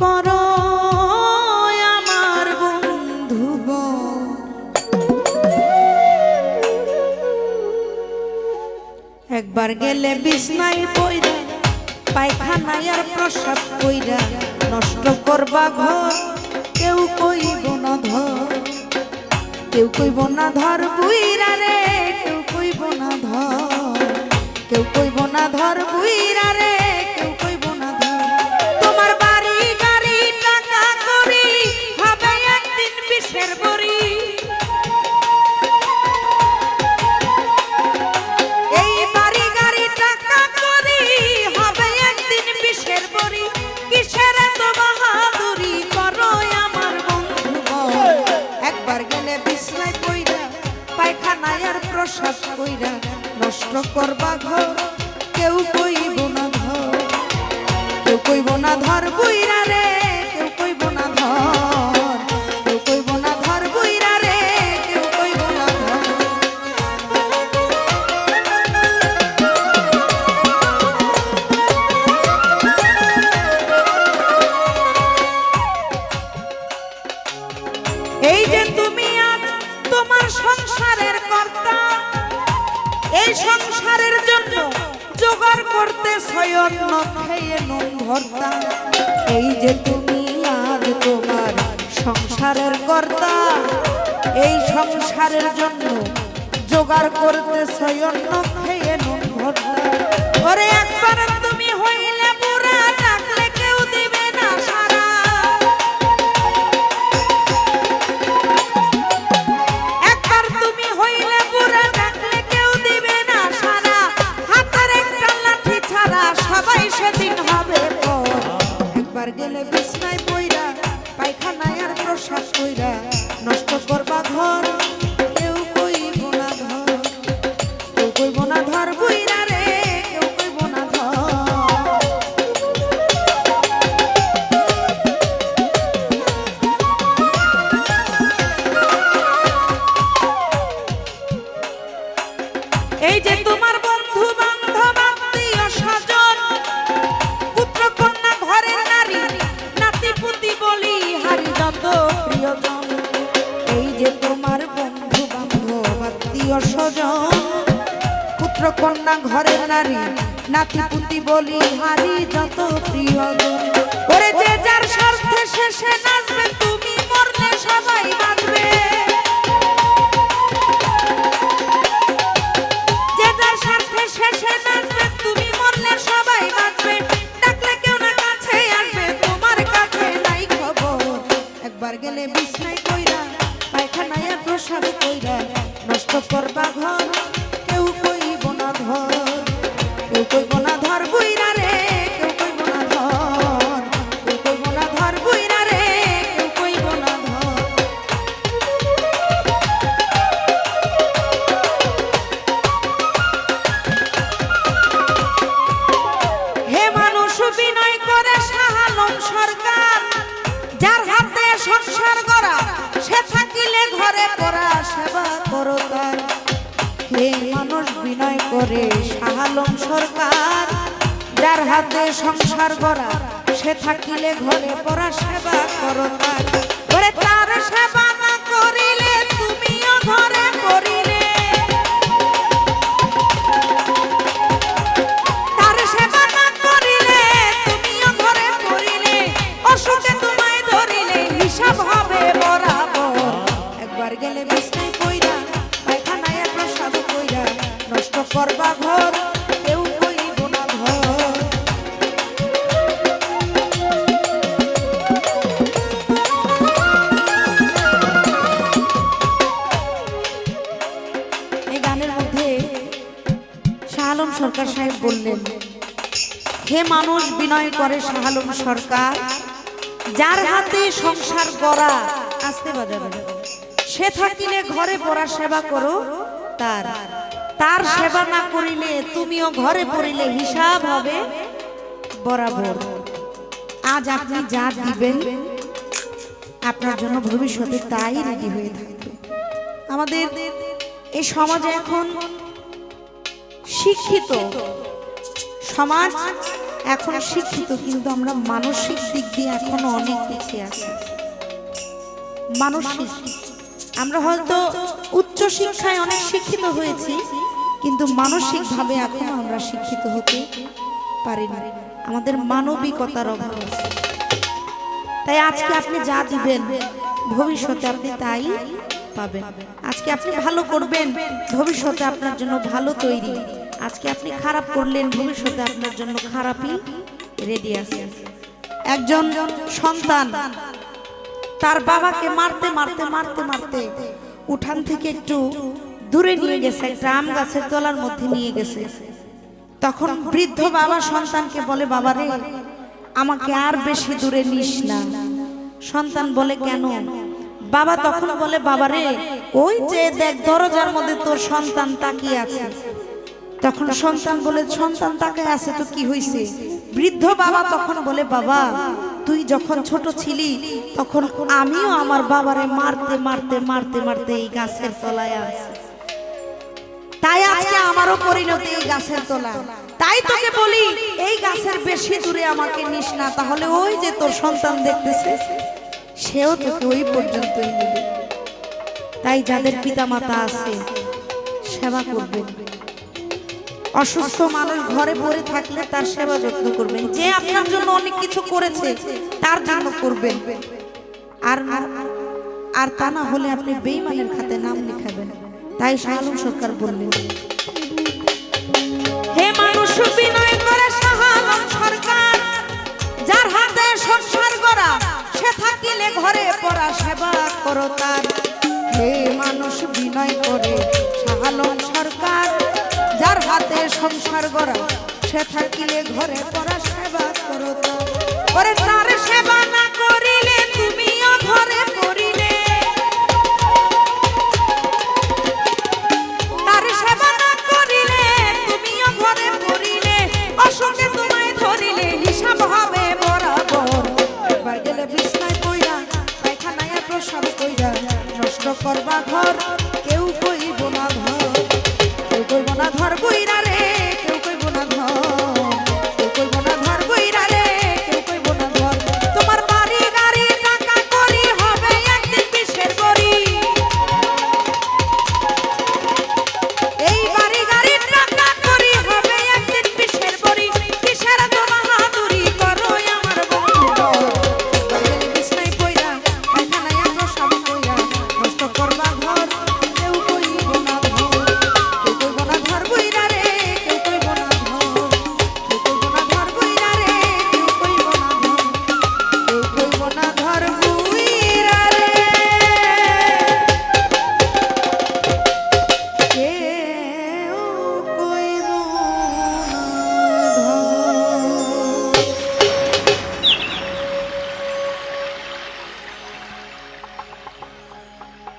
করো আমার বন্ধু একবার গেলে বিছনায় পইরা পায়খানায় আর প্রসাব কইরা নষ্ট করবা ঘর কেউ কইব না ধর কেউ কইব না ধর বুইরা রে কেউ কইব না ধর কেউ কইব না ধর বুইরা রে কেউ কইব না ধর তোমার বাড়ি গাড়ি টাকা করি হবে একদিন বিষের বড়ি এই বাড়ি গাড়ি টাকা করি হবে একদিন বিষের বড়ি কিসের এত বাহাদুরি করো আমার বন্ধু একবার গেলে বিছনায় পইরা পায়খানায় আর প্রসাব কইরা নষ্ট করবা ঘর কেউ কইব না ধর কেউ কইব না ধর বুইরা রে কেউ কইব না ধর কেউ কইব না ধর বুইরা রে কেউ কইব না ধর এই যে তুমি আজ তোমার সংসারের কর্তা এই সংসারের জন্য জোগাড় করতে সয়ন্ন খেয়ে নুন ভর্তা এই যে তুমি আজ তোমার সংসারের কর্তা এই সংসারের জন্য জোগাড় করতে সয়ন্ন খেয়ে নুন ভর্তা ওরে একবার তুমি হইলে বুড়া ডাকলে কেউ দিবে না সারা একবার তুমি হইলে বুড়া ডাকলে কেউ দিবে না সারা হাতের একটা লাঠি ছাড়া সবাই সেদিন হবে পর একবার গেলে বিছনায় পইরা পায়খানায় আর প্রসাব কইরা নষ্ট করবা ঘর কেউ কইব না ধর কেউ কইব না ধর বুইরা রে কেউ কইব না ধর এই যে তোমার বন্ধু বান্ধব আত্মীয় স্বজন পুত্র কন্যা ঘরের নারী নাতি পুতি বলি হারি যত প্রিয়জন এই যে তোমার বন্ধু বান্ধব আত্মীয় স্বজন পুত্র কন্যা ঘরের নারী নাতি পুতি বলি হারি যত প্রিয়জন ওরে যে যার স্বার্থে শেষে নাচবে তুমি মরলে সবাই বাঁচবে শেষে নাচবে তুমি মরলে সবাই বাঁচবে ডাকলে কেউ না কাছে আসবে তোমার কাছে নাই খবর একবার গেলে বিছনায় কইরা পায়খানায় প্রসাব কইরা নষ্ট করবা ঘর কেউ কইব না ধর কেউ কইব না ধর বুইরা রে কেউ কইব না ধর কেউ কইব না ধর বুইরা রে কেউ কইব না ধর বিনয় করে শাহ আলম সরকার যার হাতে সংসার গড়া সে থাকিলে ঘরে পড়া সেবা করো তার হে মানুষ বিনয় করে শাহ আলম সরকার যার হাতে সংসার গড়া সে থাকিলে ঘরে পড়া সেবা করো তার ঘরে তার সেবা না করিলে তুমিও ঘরে পড়িলে গেলে বিছনায় পইরা পায়খানায় প্রসাব কইরা নষ্ট করবা ঘর কেউ কইব না ধর এই গানের মধ্যে শাহ আলম সরকার সাহেব বললেন হে মানুষ বিনয় করে শাহ আলম সরকার যার হাতে সংসার গড়া আসতে বাজাবে সে থাকিলে ঘরে পড়া সেবা করো তার তার সেবা না করিলে তুমিও ঘরে পড়িলে হিসাব হবে বরাবর আজ আপনি যা দিবেন আপনার জন্য ভবিষ্যতে তাই রেডি হয়ে থাকবে আমাদের এই সমাজে এখন শিক্ষিত সমাজ এখন শিক্ষিত, কিন্তু আমরা মানসিক দিক দিয়ে এখনো অনেক পিছিয়ে আছি। মানসিক, আমরা হয়তো উচ্চ শিক্ষায় অনেক শিক্ষিত হয়েছি, কিন্তু মানসিকভাবে এখনো আমরা শিক্ষিত হতে পারি না। আমাদের মানবিকতার অভাব আছে। তাই আজকে আপনি যা দিবেন ভবিষ্যতে আপনি তাই পাবেন। আজকে আপনি ভালো করবেন, ভবিষ্যতে আপনার জন্য ভালো তৈরি। আজকে আপনি খারাপ করলেন, ভবিষ্যতে আপনার জন্য খারাপই রেডি আছে। একজন সন্তান তার বাবাকে মারতে মারতে মারতে মারতে উঠান থেকে একটু দূরে নিয়ে গেছে, একটা আম গাছের তলার মধ্যে নিয়ে গেছে। তখন বৃদ্ধ বাবা সন্তানকে বলে, বাবা রে, আমাকে আর বেশি দূরে নিস না। সন্তান বলে, কেন? বাবা তখন বলে, বাবা রে, ওই যে দেখ দরজার মধ্যে তোর সন্তান তাকিয়ে আছে। তখন সন্তান বলে, সন্তান তাকিয়ে আছে তো কি হয়েছে? বৃদ্ধ বাবা তখন বলে, বাবা, তুই যখন ছোট ছিলি তখন আমিও আমার বাবারে মারতে মারতে মারতে মারতে এই গাছের তলায় আছি। তাই আজকে আমারও পরিণতি এই গাছের তলা। তাই তোকে বলি, এই গাছের বেশি দূরে আমাকে নিস না, তাহলে ওই যে তোর সন্তান দেখতেছে সেও তোকে ওই পর্যন্তই নেবে। তাই যাদের পিতামাতা আছে সেবা করবেন। অসুস্থ মানুষ ঘরে পড়ে থাকলে তার সেবা যত্ন করবেন। যে আপনার জন্য অনেক কিছু করেছে তার জন্য করবেন। আর তা না হলে আপনি বেঈমানের খাতে নাম লিখাবেন। তাই শাহ আলম সরকার বললেন, হে মানুষ বিনয় করে শাহ আলম সরকার, যার হাতে সংসার গড়া সে থাকিলে ঘরে পড়া সেবা করো তার। হে মানুষ বিনয় করে শাহ আলম সরকার, যার হাতে সংসার গড়া সে থাকিলে ঘরে পড়া সেবা করো তার। ওরে তার সেবা না করিলে তুমিও ঘরে পড়িলে, তার সেবা না করিলে তুমিও ঘরে পড়িলে, অসুখে তোমায় ধরিলে হিসাব হবে বরাবর। একবার গেলে বিছনায় পইরা, পায়খানায় প্রসাব কইরা, নষ্ট করবা ঘর।